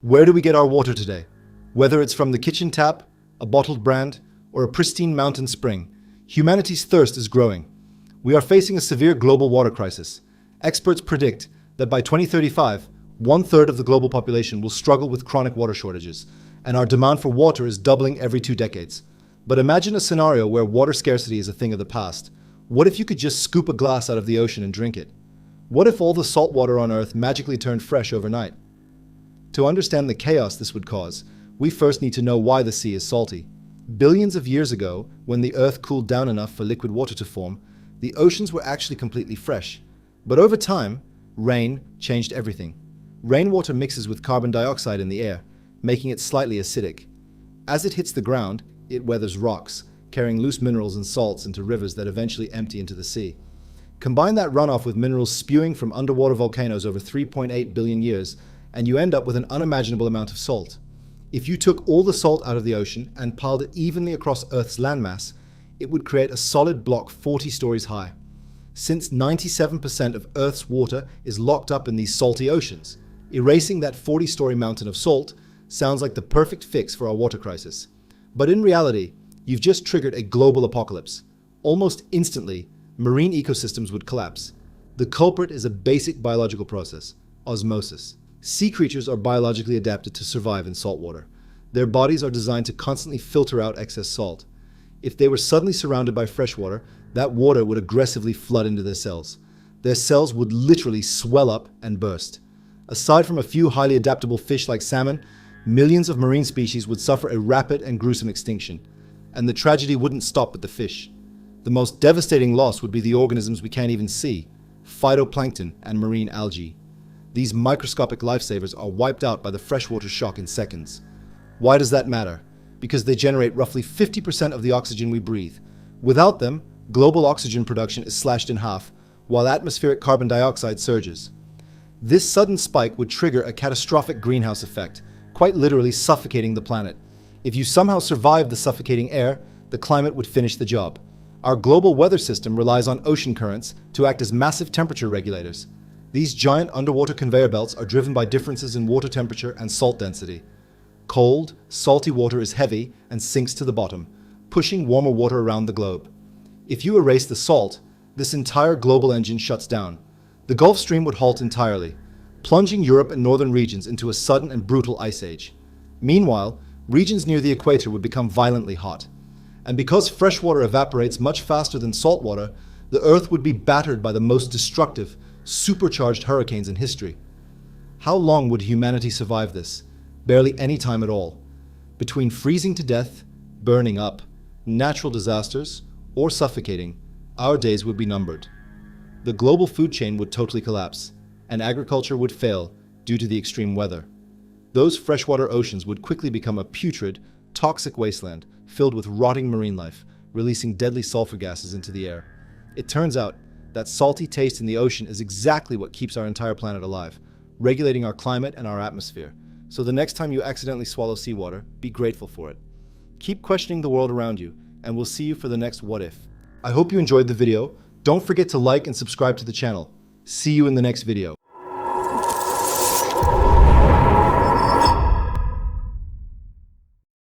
Where do we get our water today? Whether it's from the kitchen tap, a bottled brand, or a pristine mountain spring, humanity's thirst is growing. We are facing a severe global water crisis. Experts predict that by 2035, 1/3 of the global population will struggle with chronic water shortages, and our demand for water is doubling every 2 decades. But imagine a scenario where water scarcity is a thing of the past. What if you could just scoop a glass out of the ocean and drink it? What if all the salt water on Earth magically turned fresh overnight? To understand the chaos this would cause, we first need to know why the sea is salty. Billions of years ago, when the Earth cooled down enough for liquid water to form, the oceans were actually completely fresh. But over time, rain changed everything. Rainwater mixes with carbon dioxide in the air, making it slightly acidic. As it hits the ground, it weathers rocks, carrying loose minerals and salts into rivers that eventually empty into the sea. Combine that runoff with minerals spewing from underwater volcanoes over 3.8 billion years, and you end up with an unimaginable amount of salt. If you took all the salt out of the ocean and piled it evenly across Earth's landmass, it would create a solid block 40 stories high. Since 97% of Earth's water is locked up in these salty oceans, erasing that 40-story mountain of salt sounds like the perfect fix for our water crisis. But in reality, you've just triggered a global apocalypse. Almost instantly, marine ecosystems would collapse. The culprit is a basic biological process: osmosis. Sea creatures are biologically adapted to survive in salt water. Their bodies are designed to constantly filter out excess salt. If they were suddenly surrounded by fresh water, that water would aggressively flood into their cells. Their cells would literally swell up and burst. Aside from a few highly adaptable fish like salmon, millions of marine species would suffer a rapid and gruesome extinction. And the tragedy wouldn't stop with the fish. The most devastating loss would be the organisms we can't even see: phytoplankton and marine algae. These microscopic lifesavers are wiped out by the freshwater shock in seconds. Why does that matter? Because they generate roughly 50% of the oxygen we breathe. Without them, global oxygen production is slashed in half, while atmospheric carbon dioxide surges. This sudden spike would trigger a catastrophic greenhouse effect, quite literally suffocating the planet. If you somehow survive the suffocating air, the climate would finish the job. Our global weather system relies on ocean currents to act as massive temperature regulators. These giant underwater conveyor belts are driven by differences in water temperature and salt density. Cold, salty water is heavy and sinks to the bottom, pushing warmer water around the globe. If you erase the salt, this entire global engine shuts down. The Gulf Stream would halt entirely, plunging Europe and northern regions into a sudden and brutal ice age. Meanwhile, regions near the equator would become violently hot. And because fresh water evaporates much faster than salt water, the Earth would be battered by the most destructive, supercharged hurricanes in history. How long would humanity survive this? Barely any time at all. Between freezing to death, burning up, natural disasters, or suffocating, our days would be numbered. The global food chain would totally collapse, and agriculture would fail due to the extreme weather. Those freshwater oceans would quickly become a putrid, toxic wasteland filled with rotting marine life, releasing deadly sulfur gases into the air. It turns out that salty taste in the ocean is exactly what keeps our entire planet alive, regulating our climate and our atmosphere. So the next time you accidentally swallow seawater, be grateful for it. Keep questioning the world around you, and we'll see you for the next What If. I hope you enjoyed the video. Don't forget to like and subscribe to the channel. See you in the next video.